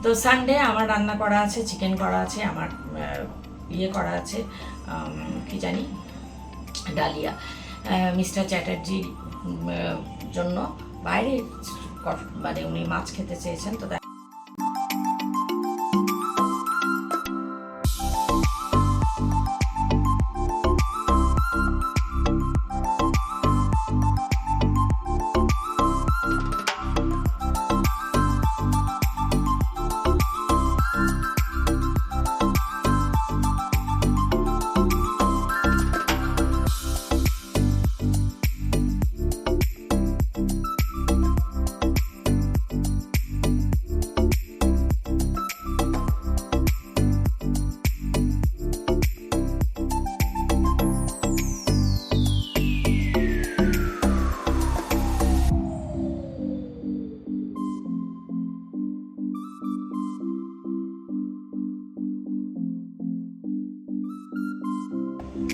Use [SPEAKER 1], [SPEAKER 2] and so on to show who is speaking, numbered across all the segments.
[SPEAKER 1] তো সানডে আমার রান্না করা আছে, চিকেন করা আছে, আমার ইয়ে করা আছে, কি জানি, ডালিয়া। মিস্টার চ্যাটার্জির জন্য বাইরে মানে উনি মাছ খেতে চেয়েছেন, তো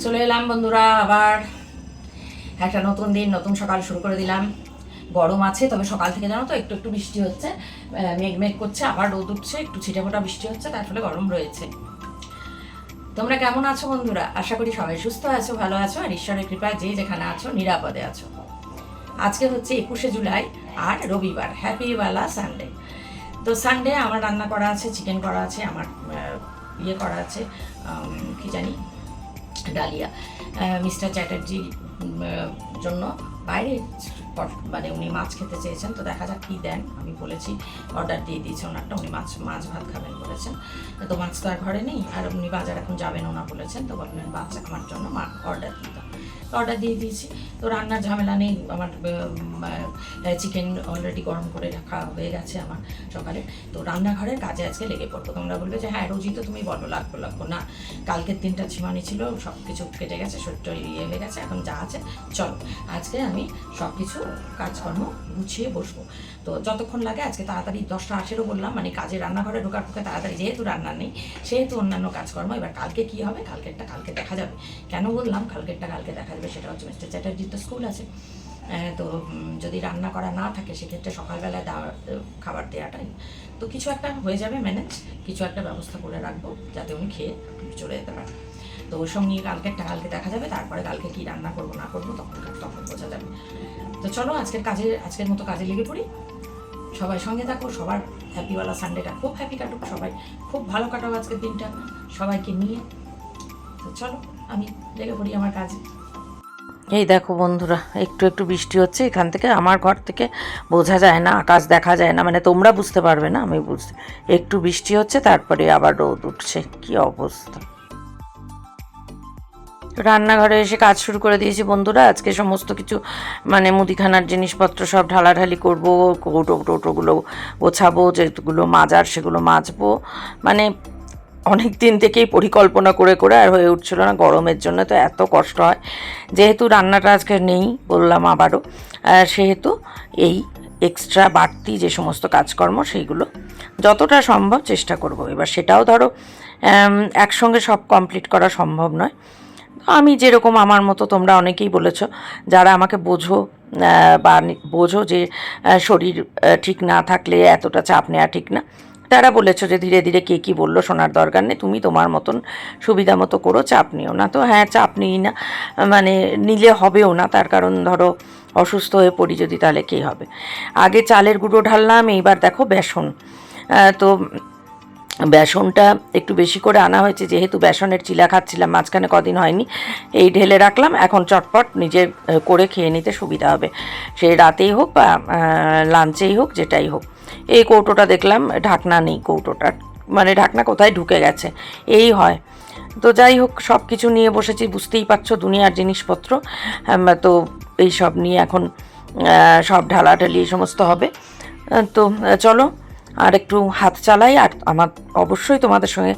[SPEAKER 1] চলে এলাম বন্ধুরা, আবার একটা নতুন দিন, নতুন সকাল শুরু করে দিলাম। গরম আছে, তবে সকাল থেকে জানো তো একটু একটু বৃষ্টি হচ্ছে, মেঘ মেঘ করছে, আবার রোদ উঠছে, একটু ছিটেফোঁটা বৃষ্টি হচ্ছে, তার ফলে গরম রয়েছে। তোমরা কেমন আছো বন্ধুরা? আশা করি সবাই সুস্থ আছো, ভালো আছো, আর ঈশ্বরের কৃপায় যে যেখানে আছো নিরাপদে আছো। আজকে হচ্ছে 21শে জুলাই আর রবিবার, হ্যাপিওয়ালা সানডে। তো সানডে আমার রান্না করা আছে, চিকেন করা আছে, আমার ইয়ে করা আছে, কি জানি, ডালিয়া। মিস্টার চ্যাটার্জির জন্য বাইরে মানে উনি মাছ খেতে চেয়েছেন, তো দেখা যাক কী দেন। আমি বলেছি, অর্ডার দিয়ে দিয়েছে ওনারটা, উনি মাছ ভাত খাবেন বলেছেন। তো মাছ তো আর ঘরে নেই, আর উনি বাজার এখন যাবেন ওনা বলেছেন, তো বললেন মাছ আমার জন্য অর্ডার দিতাম, তো অর্ডার দিয়ে দিয়েছি। তো রান্নার ঝামেলা নেই, আমার চিকেন অলরেডি গরম করে রাখা হয়ে গেছে আমার সকালে। তো রান্নাঘরের কাজে আজকে লেগে পড়বো। তোমরা বলবে যে হ্যাঁ রোজই তো তুমি বলো লাগবো না, কালকের দিনটা ঝিমানি ছিল, সব কিছু কেটে গেছে, শরীরটা ইয়ে হয়ে গেছে, এখন যা আছে চলো আজকে আমি সব কিছু কাজকর্ম গুছিয়ে বসবো। তো যতক্ষণ লাগে আজকে তাড়াতাড়ি 10টা 8-এরও বললাম, মানে কাজে রান্নাঘরে ঢোকার পক্ষে তাড়াতাড়ি, যেহেতু রান্না নেই সেহেতু অন্যান্য কাজকর্ম। এবার কালকে কী হবে, কালকেরটা কালকে দেখা যাবে। কেন বললাম কালকেরটা কালকে দেখা যাবে, সেটা হচ্ছে মিস্টার চ্যাটার্জির তো স্কুল আছে। তো যদি রান্না করা না থাকে সেক্ষেত্রে সকালবেলায় খাবার দেওয়াটাই তো কিছু একটা হয়ে যাবে ম্যানেজ, কিছু একটা ব্যবস্থা করে রাখবো যাতে উনি খেয়ে চলে যেতে পারে। তো ওই সব নিয়ে কালকেরটা কালকে দেখা যাবে, তারপরে কালকে কী রান্না করবো না করবো তখন বোঝা যাবে। তো চলো আজকের মতো কাজে লেগে পড়ি। সবাই সঙ্গে থাকো, সবার হ্যাপিওয়ালা সানডেটা খুব হ্যাপি কাটুক, সবাই খুব ভালো কাটাও আজকের দিনটা সবাইকে নিয়ে। তো চলো আমি লেগে পড়ি আমার কাজে। এই দেখো বন্ধুরা, একটু একটু বৃষ্টি হচ্ছে, এখান থেকে আমার ঘর থেকে বোঝা যায় না, আকাশ দেখা যায় না, মানে তোমরা বুঝতে পারবে না, আমি বুঝতে। একটু বৃষ্টি হচ্ছে, তারপরে আবার রোদ উঠছে, কি অবস্থা। রান্নাঘরে এসে কাজ শুরু করে দিয়েছি বন্ধুরা। আজকে সমস্ত কিছু মানে মুদিখানার জিনিসপত্র সব ঢালাঢালি করবো, কৌটোগুলো গোছাবো, যেগুলো মাজার সেগুলো মাজবো। মানে অনেক দিন থেকেই পরিকল্পনা করে করে আর হয়ে উঠছিল না, গরমের জন্য তো এত কষ্ট হয়। যেহেতু রান্নাটা আজকে নেই বললাম আবারও, সেহেতু এই এক্সট্রা বাড়তি যে সমস্ত কাজকর্ম সেইগুলো যতটা সম্ভব চেষ্টা করব। এবার সেটাও ধরো একসঙ্গে সব কমপ্লিট করা সম্ভব নয়। আমি যেরকম আমার মতো, তোমরা অনেকেই বলেছো যারা আমাকে বোঝো বা বোঝো যে শরীর ঠিক না থাকলে এতটা চাপ নেওয়া ঠিক না, তারা বলেছো যে ধীরে ধীরে কে কী বললো শোনার দরকার নেই, তুমি তোমার মতন সুবিধা মতো করো, চাপ নিও না। তো হ্যাঁ, চাপ নিই না, মানে নিলে হবেও না, তার কারণ ধরো অসুস্থ হয়ে পড়ি যদি, তাহলে কী হবে। আগে চালের গুঁড়ো ঢাললাম, এইবার দেখো বেসন। তো বেসনটা একটু বেশি করে আনা হয়েছে, যেহেতু বেসনের চিলা খাচ্ছিলাম মাঝখানে কদিন হয়নি, এই ঢেলে রাখলাম, এখন চটপট নিজে করে খেয়ে নিতে সুবিধা হবে, সে রাতেই হোক বা লাঞ্চেই হোক, যেটাই হোক। এই কৌটোটা দেখলাম ঢাকনা নেই, কৌটোটার মানে ঢাকনা কোথায় ঢুকে গেছে, এই হয়। তো যাই হোক, সব কিছু নিয়ে বসেছি, বুঝতেই পারছো দুনিয়ার জিনিসপত্র। তো এই সব নিয়ে এখন সব ঢালাঢালি এই সমস্ত হবে। তো চলো আর একটু হাত চালাই, আর আমার অবশ্যই তোমাদের সঙ্গে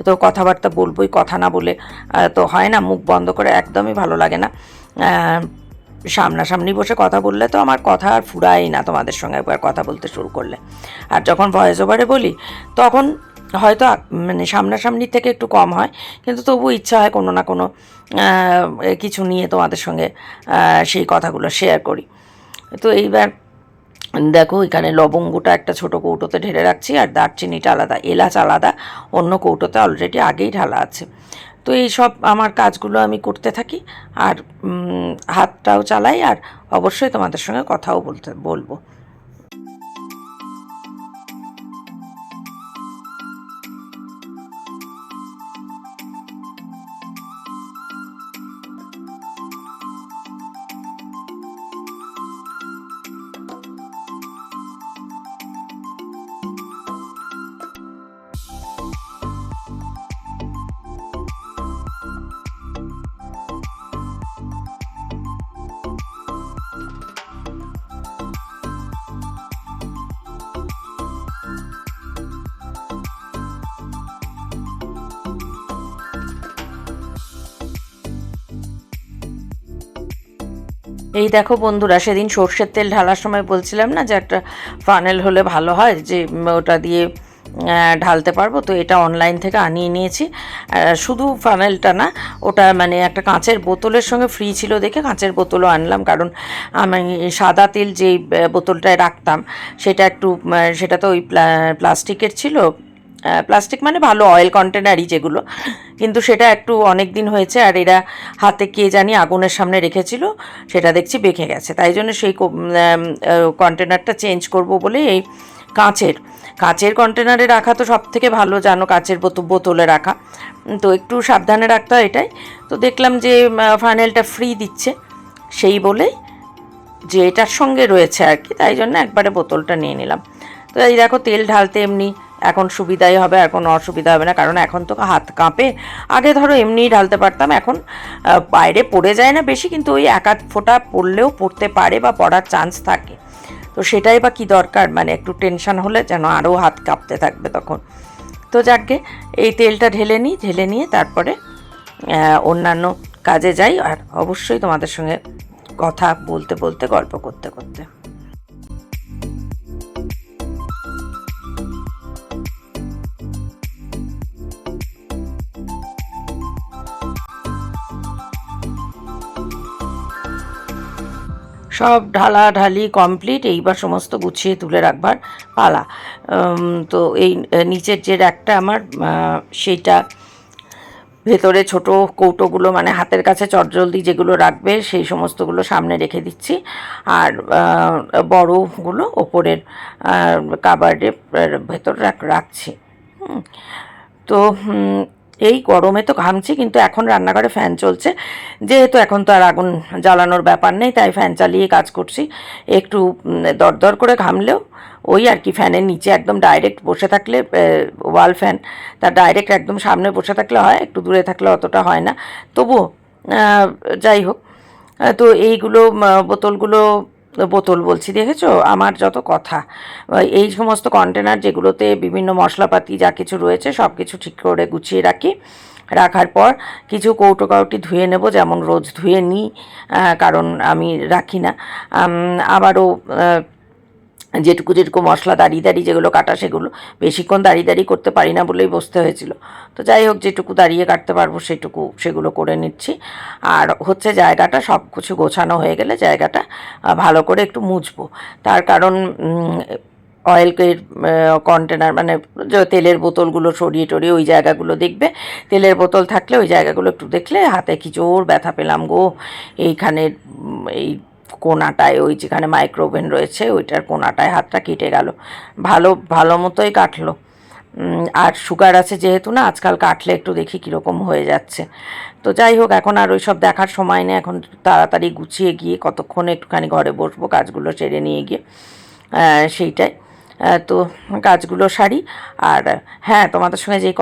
[SPEAKER 1] তো কথাবার্তা বলবোই, কথা না বলে তো হয় না, মুখ বন্ধ করে একদমই ভালো লাগে না। সামনাসামনি বসে কথা বললে তো আমার কথা আর ফুরাই না, তোমাদের সঙ্গে একবার কথা বলতে শুরু করলে। আর যখন ভয়েস ওভারে বলি তখন হয়তো মানে সামনাসামনির থেকে একটু কম হয়, কিন্তু তবু ইচ্ছা হয় কোনো না কোনো কিছু নিয়ে তোমাদের সঙ্গে সেই কথাগুলো শেয়ার করি। তো এইবার দেখো এখানে লবঙ্গটা একটা ছোট কৌটোতে ঢেলে রাখছি, আর দারচিনিটা আলাদা, এলাচ আলাদা অন্য কৌটোতে অলরেডি আগেই ঢালা আছে। তো এই সব আমার কাজগুলো আমি করতে থাকি, আর হাতটাও চালাই, আর অবশ্যই তোমাদের সঙ্গে কথাও বলবো। এই দেখো বন্ধুরা, সেদিন সর্ষের তেল ঢালার সময় বলছিলাম না যে একটা ফানেল হলে ভালো হয়, যে ওটা দিয়ে ঢালতে পারবো। তো এটা অনলাইন থেকে আনিয়ে নিয়েছি। শুধু ফানেলটা না, ওটা মানে একটা কাঁচের বোতলের সঙ্গে ফ্রি ছিল দেখে কাঁচের বোতলও আনলাম, কারণ আমি সাদা তেল যেই বোতলটায় রাখতাম সেটা তো ওই প্লাস্টিকের ছিল। প্লাস্টিক মানে ভালো অয়েল কন্টেনারই যেগুলো, কিন্তু সেটা একটু অনেক দিন হয়েছে, আর এরা হাতে কে জানি আগুনের সামনে রেখেছিল, সেটা দেখছি বেঁকে গেছে। তাই জন্য সেই কন্টেনারটা চেঞ্জ করব বলে এই কাঁচের কন্টেনারে রাখা তো সব থেকে ভালো, জানো, কাঁচের বোতলে রাখা। তো একটু সাবধানে রাখতে হয় এটাই। তো দেখলাম যে ফানেলটা ফ্রি দিচ্ছে, সেই বলেই যে এটার সঙ্গে রয়েছে আর কি, তাই জন্য একবারে বোতলটা নিয়ে নিলাম। তো এই দেখো তেল ঢালতে এমনি এখন সুবিধাই হবে, আর কোনো অসুবিধা হবে না, কারণ এখন তো হাত কাঁপে। আগে ধরো এমনিই ঢালতে পারতাম, এখন বাইরে পড়ে যায় না বেশি, কিন্তু ওই এক আধ ফোঁটা পড়লেও পড়তে পারে বা পড়ার চান্স থাকে। তো সেটাই বা কী দরকার, মানে একটু টেনশান হলে যেন আরও হাত কাঁপতে থাকবে তখন। তো যাকে এই তেলটা ঢেলে নিয়ে তারপরে অন্যান্য কাজে যাই, আর অবশ্যই তোমাদের সঙ্গে কথা বলতে বলতে গল্প করতে করতে। সব ঢালাঢালি কমপ্লিট, এইবার সমস্ত গুছিয়ে তুলে রাখবার পালা। তো এই নিচের যে র্যাকটা আমার, সেইটা ভেতরে ছোট কৌটোগুলো মানে হাতের কাছে চটজলদি যেগুলো রাখবে সেই সমস্তগুলো সামনে রেখে দিচ্ছি, আর বড়গুলো ওপরের কাবার্ডে ভেতর রাখছি। তো এই গরমে তো ঘামছি, কিন্তু এখন রান্নাঘরে ফ্যান চলছে, যেহেতু এখন তো আর আগুন জ্বালানোর ব্যাপার নেই, তাই ফ্যান চালিয়ে কাজ করছি। একটু দরদর করে ঘামলেও ওই আর কি, ফ্যানের নিচে একদম ডাইরেক্ট বসে থাকলে, ওয়াল ফ্যান, তার ডাইরেক্ট একদম সামনে বসে থাকলে হয়, একটু দূরে থাকলে অতটা হয় না। তবুও যাই হোক, তো এইগুলো বোতল বলছি, দেখেছো আমার যত কথা। এই সমস্ত কন্টেনার যেগুলোতে বিভিন্ন মশলাপাতি যা কিছু রয়েছে সব কিছু ঠিক করে গুছিয়ে রাখার পর কিছু কৌটি ধুয়ে নেব, যেমন রোজ ধুয়ে নিই, কারণ আমি রাখি না। আবারও যেটুকু মশলা দাঁড়িয়ে যেগুলো কাটা, সেগুলো বেশিক্ষণ দাঁড়িয়ে করতে পারি না বলেই বসতে হয়েছিল। তো যাই হোক, যেটুকু দাঁড়িয়ে কাটতে পারবো সেগুলো করে নিচ্ছি। আর হচ্ছে জায়গাটা সব কিছু গোছানো হয়ে গেলে জায়গাটা ভালো করে একটু মুছবো। তার কারণ অয়েলের কন্টেনার মানে তেলের বোতলগুলো সরিয়ে ওই জায়গাগুলো দেখবে, তেলের বোতল থাকলে ওই জায়গাগুলো একটু দেখলে হাতে কি জোর ব্যথা পেলাম গো। এইখানে এই কোনাটায়, ওই যেখানে মাইক্রোওভেন রয়েছে ওইটার কোনাটায় হাতটা কেটে গেল, ভালো মতোই কাটলো। আর সুগার আছে যেহেতু না, আজকাল কাটলে একটু দেখি কীরকম হয়ে যাচ্ছে। তো যাই হোক, এখন আর ওই সব দেখার সময় নেই, এখন তাড়াতাড়ি গুছিয়ে গিয়ে কতক্ষণে একটুখানি ঘরে বসবো কাজগুলো সেরে নিয়ে গিয়ে, সেইটাই। তো কাজগুলো সারি। আর হ্যাঁ, তোমাদের সঙ্গে যেই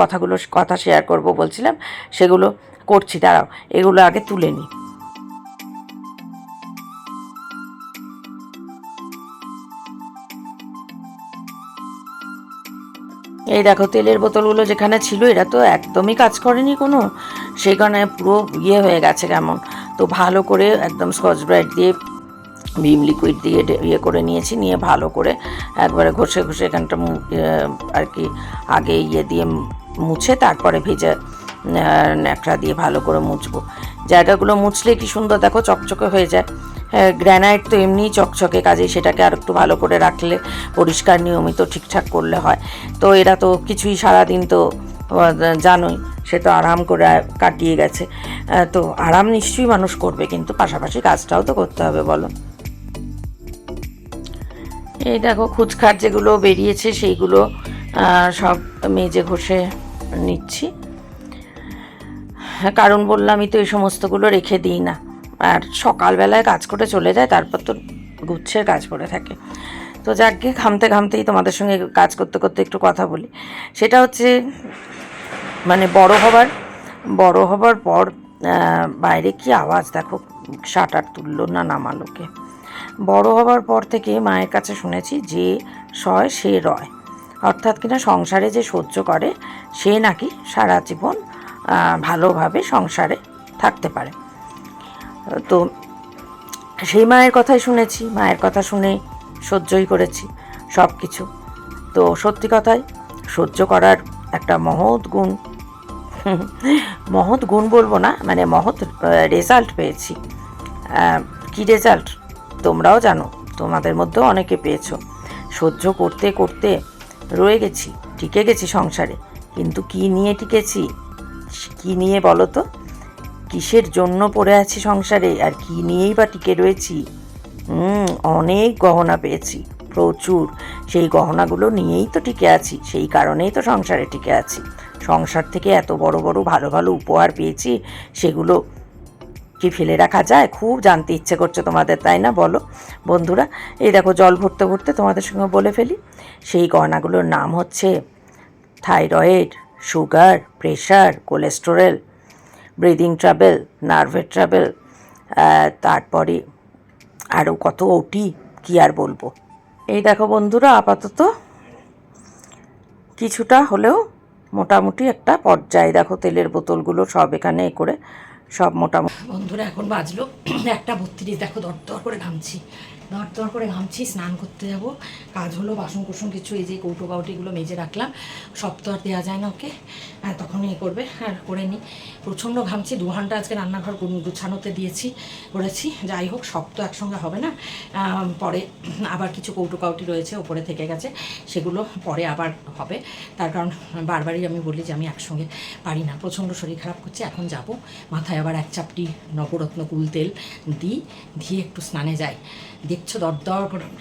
[SPEAKER 1] কথা শেয়ার করব বলছিলাম, সেগুলো করছি, দাঁড়াও এগুলো আগে তুলে নিই। এই দেখো তেলের বোতলগুলো যেখানে ছিল, এরা তো একদমই কাজ করেনি কোনো, সেখানে পুরো হয়ে গেছে কেমন। তো ভালো করে একদম স্কচ ব্রাইট দিয়ে ভিম লিকুইড দিয়ে করে নিয়েছি, নিয়ে ভালো করে একবারে ঘষে এখানটা আর কি আগে দিয়ে মুছে তারপরে ভেজা ন্যাকড়া দিয়ে ভালো করে মুছবো। জায়গাগুলো মুছলে কি সুন্দর দেখো চকচকে হয়ে যায়, গ্রানাইট তো এমনিই চকচকে, কাজেই সেটাকে আর একটু ভালো করে রাখলে, পরিষ্কার নিয়মিত ঠিকঠাক করলে হয়। তো এরা তো কিছুই, সারাদিন তো জানোই, সে তো আরাম করে কাটিয়ে গেছে। তো আরাম নিশ্চয়ই মানুষ করবে, কিন্তু পাশাপাশি কাজটাও তো করতে হবে বলো। এই দেখো খুচখাট যেগুলো বেরিয়েছে সেইগুলো সব মেজে ঘষে নিচ্ছি। কারণ বললামই তো, এই সমস্তগুলো রেখে দিই না, আর সকালবেলায় কাজ করে চলে যায়, তারপর তো গুচ্ছের কাজ পড়ে থাকে। তো যাকে ঘামতে ঘামতেই তোমাদের সঙ্গে কাজ করতে করতে একটু কথা বলি। সেটা হচ্ছে মানে বড় হবার পর বাইরে কি আওয়াজ দেখো, শাটার তুললো না নামালোকে। বড় হবার পর থেকে মায়ের কাছে শুনেছি যে সয় সে রয়, অর্থাৎ কিনা সংসারে যে সহ্য করে সে নাকি সারা জীবন ভালোভাবে সংসারে থাকতে পারে। তো সেই মায়ের কথাই শুনেছি, মায়ের কথা শুনে সহ্যই করেছি সব কিছু। তো সত্যি কথাই সহ্য করার একটা মহৎ গুণ বলবো না, মানে মহৎ রেজাল্ট পেয়েছি। কি রেজাল্ট তোমরাও জানো, তোমাদের মধ্যেও অনেকে পেয়েছো। সহ্য করতে করতে রয়ে গেছি, টিকে গেছি সংসারে, কিন্তু কি নিয়ে টিকেছি, কি নিয়ে বলো তো? কিসের জন্য পড়ে আছি সংসারে, আর কি নিয়েই বা টিকে রয়েছি? অনেক গহনা পেয়েছি, প্রচুর। সেই গহনাগুলো নিয়েই তো টিকে আছি, সেই কারণেই তো সংসারে টিকে আছি। সংসার থেকে এত বড় বড় ভালো ভালো উপহার পেয়েছি, সেগুলো কি ফেলে রাখা যায়? খুব জানতে ইচ্ছে করছে তোমাদের, তাই না বলো বন্ধুরা? এই দেখো জল ভরতে ভরতে তোমাদের সঙ্গে বলে ফেলি, সেই গহনাগুলোর নাম হচ্ছে thyroid, sugar, pressure, cholesterol, breathing travel, নার্ভের ট্রাবেল, তারপরে আরও কত ওটি, কি আর বলবো। এই দেখো বন্ধুরা, আপাতত কিছুটা হলেও মোটামুটি একটা পর্যায়ে, দেখো তেলের বোতলগুলো সব এখানে করে সব মোটামুটি। বন্ধুরা এখন বাজলো 1:32, দেখো দরদর করে ঘামছি, স্নান করতে যাব। কাজ হলো বাসন কুসন কিছু, এই যে কৌটো কাউটিগুলো মেজে রাখলাম, সব তো আর দেওয়া যায় না ওকে, তখন করবে আর করে নিই। প্রচণ্ড ঘামছি, 2 ঘন্টা আজকে রান্নাঘর গুছানোতে করেছি। যাই হোক, সব তো একসঙ্গে হবে না, পরে আবার কিছু কৌটো কাউটি রয়েছে ওপরে থেকে গেছে, সেগুলো পরে আবার হবে। তার কারণ বারবারই আমি বলি যে আমি একসঙ্গে পারি না, প্রচণ্ড শরীর খারাপ করছে। এখন যাব, মাথায় আবার 1 চাপটি নবরত্ন কুল তেল দিয়ে একটু স্নানে যাই। দেখছো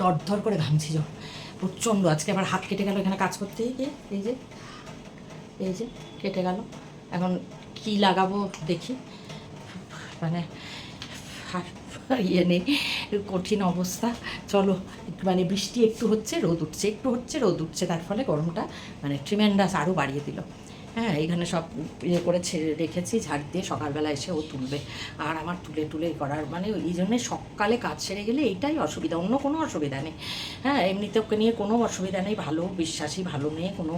[SPEAKER 1] দরদর করে ঘামছি প্রচণ্ড। আজকে আবার হাত কেটে গেল এখানে কাজ করতে গিয়ে, এই যে কেটে গেল। এখন কি লাগাবো দেখি, মানে নেই, কঠিন অবস্থা। চলো, মানে বৃষ্টি একটু হচ্ছে রোদ উঠছে, একটু হচ্ছে রোদ উঠছে, তার ফলে গরমটা মানে ট্রিমেন্ডাস আরও বাড়িয়ে দিল। হ্যাঁ, এইখানে সব করে ছেড়ে রেখেছি, ঝাড় দিয়ে সকালবেলা এসে ও তুলবে, আর আমার তুলে করার মানে এই জন্যে সকালে কাজ সেরে গেলে এইটাই অসুবিধা, অন্য কোনো অসুবিধা নেই। হ্যাঁ, এমনিতে ওকে নিয়ে কোনো অসুবিধা নেই, ভালো বিশ্বাসী, ভালো মেয়ে, কোনো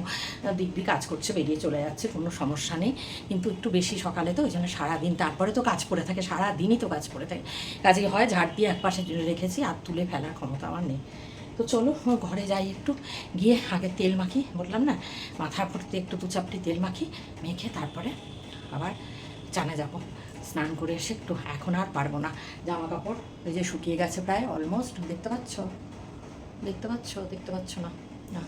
[SPEAKER 1] দিব্যি কাজ করছে, বেরিয়ে চলে যাচ্ছে, কোনো সমস্যা নেই। কিন্তু একটু বেশি সকালে তো, ওই জন্য সারাদিন তারপরে তো কাজ পড়ে থাকে, সারাদিনই তো কাজ পড়ে থাকে। কাজে হয় ঝাড় দিয়ে একপাশে রেখেছি, আর তুলে ফেলার ক্ষমতা আমার নেই। তো চলো ঘরে যাই, একটু গিয়ে আগে তেল মাখি, বললাম না মাথা ভর্তি একটু 2 চাপটি তেল মাখি, মেখে তারপরে আবার চানে যাব। স্নান করে এসে একটু, এখন আর পারবো না, জামা কাপড় ওই যে শুকিয়ে গেছে প্রায় অলমোস্ট, দেখতে পাচ্ছ না? না,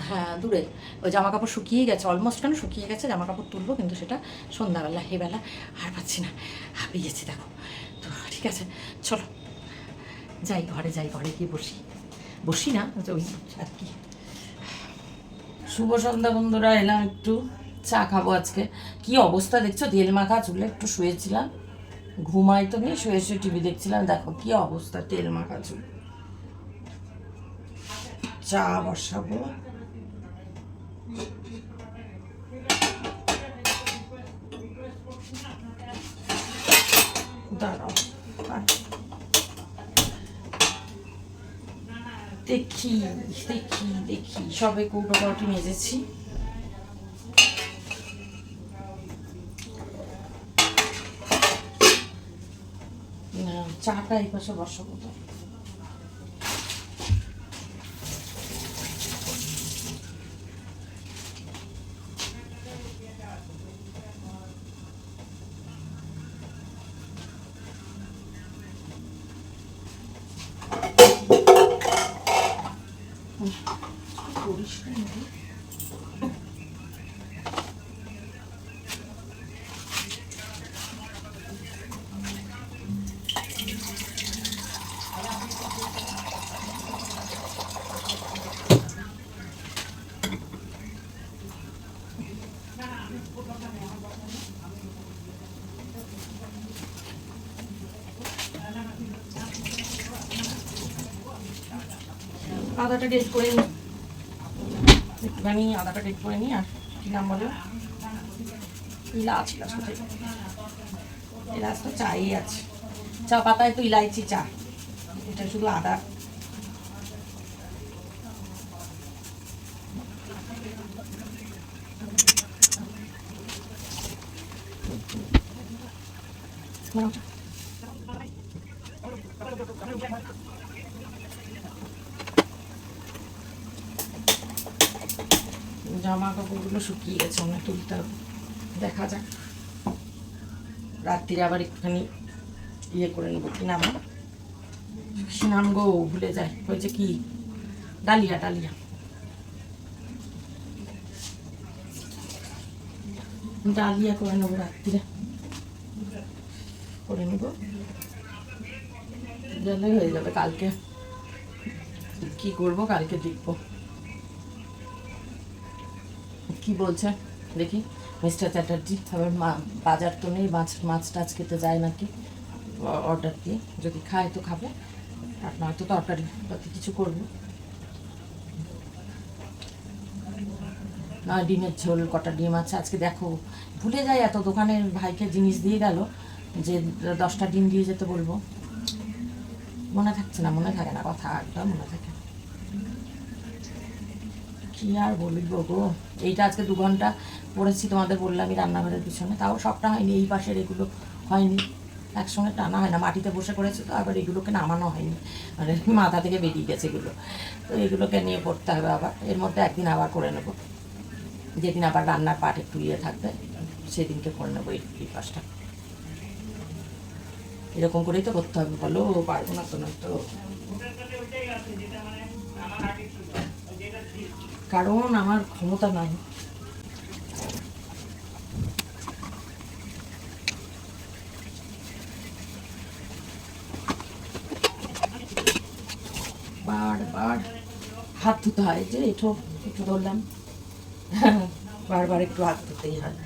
[SPEAKER 1] হ্যাঁ দূরে, ওই জামা কাপড় শুকিয়ে গেছে অলমোস্ট, কেন শুকিয়ে গেছে, জামা কাপড় তুলবো, কিন্তু সেটা সন্ধ্যাবেলা, এবেলা আর পাচ্ছি না, হাঁপিয়ে গেছি দেখো। তো ঠিক আছে, চলো ঘরে গিয়ে বসি না ওই আর কি। শুভ সন্ধ্যা বন্ধুরা, এলাম একটু চা খাবো। আজকে কি অবস্থা দেখছো, তেল মাখা চুলে, একটু শুয়েছিলাম, ঘুমাই তো নেই, শুয়ে টিভি দেখছিলাম, দেখো কি অবস্থা, তেল মাখা চুল। চা বসাবো, দাঁড়াও দেখি সবে কৌটো কাউটি মেজেছি। চাটা এই পাশে বসাবো তো। পরিষ্কার নেই। আদাটা টেস্ট করে নিই, একটুখানি আদাটা টেস্ট করে নিই। আর কি নাম বলো, ইলাচ, ইলাচ কোথায়, ইলাচ তো চাই আছে, চা পাতায় তো ইলাইচি চা, এটা শুধু আদা। জামা কাপড়গুলো শুকিয়ে গেছে, অনেক তুলতে হবে, দেখা যাক। রাত্রিরে আবার একটুখানি ইয়ে করে নেবো, কি নাম, কি নাম গো ভুলে যায়, হয়েছে কি, ডালিয়া, ডালিয়া, ডালিয়া করে নেবো রাত্রিরে, করে নেবো, গেলে হয়ে যাবে। কালকে কি করবো কালকে দেখবো। কি বলছে দেখি মিস্টার চ্যাটার্জি, আবার বাজার তো নেই, মাছ টাছ খেতে যায় নাকি, অর্ডার দিয়ে, যদি খায় তো খাবে, আর নয়তো তরকারি পাতি কিছু করবো, না ডিমের ঝোল, কটা ডিম আছে আজকে। দেখো ভুলে যাই, এত দোকানের ভাইকে জিনিস দিয়ে গেল যে 10টা ডিম দিয়ে যেতে বলবো, মনে থাকছে না, মনে থাকে না, কথা একদম মনে থাকে। কি আর বলব গো, এইটা আজকে 2 ঘন্টা পড়েছি, তোমাদের বললামই রান্নাঘরের পিছনে, তাও সবটা হয়নি, এই পাশের এগুলো হয়নি, একসঙ্গে টানা হয় না, মাটিতে বসে করেছে তো, আবার এগুলোকে নামানো হয়নি, মানে মাথা থেকে বেরিয়ে গেছে এগুলো, তো এগুলোকে নিয়ে পড়তে হবে আবার। এর মধ্যে একদিন আবার করে নেবো, যেদিন আবার রান্নার পাট একটু ইয়ে থাকবে সেদিনকে করে নেবো এই পাশটা। এরকম করেই তো করতে হবে, বলো পারবো না তো, নয়তো কারণ আমার ক্ষমতা নাই। বারবার হাত ধুতে হয়, যে এঠো একটু ধরলাম, বারবার একটু হাত ধুতেই হয়।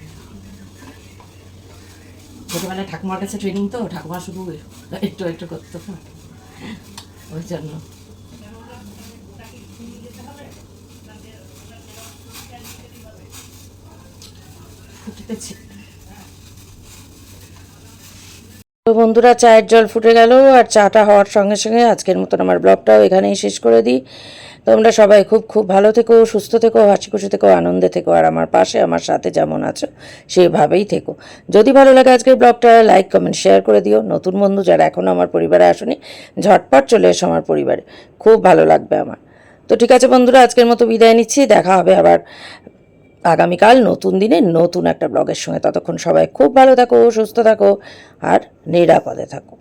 [SPEAKER 1] ছোটবেলায় ঠাকুমার কাছে ট্রেনিং তো, ঠাকুমা শুধু একটু একটু করতো, ওই জন্য। ফুটেছে তো বন্ধুরা, চায়ের জল ফুটে গেল, আর চাটা হওয়ার সঙ্গে সঙ্গে আজকের মতন আমার ব্লগটাও এখানেই শেষ করে দিই। তোমরা সবাই খুব খুব ভালো থেকো, সুস্থ থেকো, হাসি খুশি থেকো, আনন্দে থেকো, আর আমার পাশে আমার সাথে যেমন আছো সেভাবেই থেকো। যদি ভালো লাগে আজকের ব্লগটা, লাইক কমেন্ট শেয়ার করে দিও। নতুন বন্ধু যারা এখনও আমার পরিবারে আসেনি, ঝটপট চলে এসো আমার পরিবারে, খুব ভালো লাগবে আমার। তো ঠিক আছে বন্ধুরা, আজকের মতো বিদায় নিচ্ছি, দেখা হবে আবার আগামীকাল নতুন দিনে নতুন একটা ব্লগের সঙ্গে। ততক্ষণ সবাই খুব ভালো থাকো, সুস্থ থাকো, আর নিরাপদে থাকো।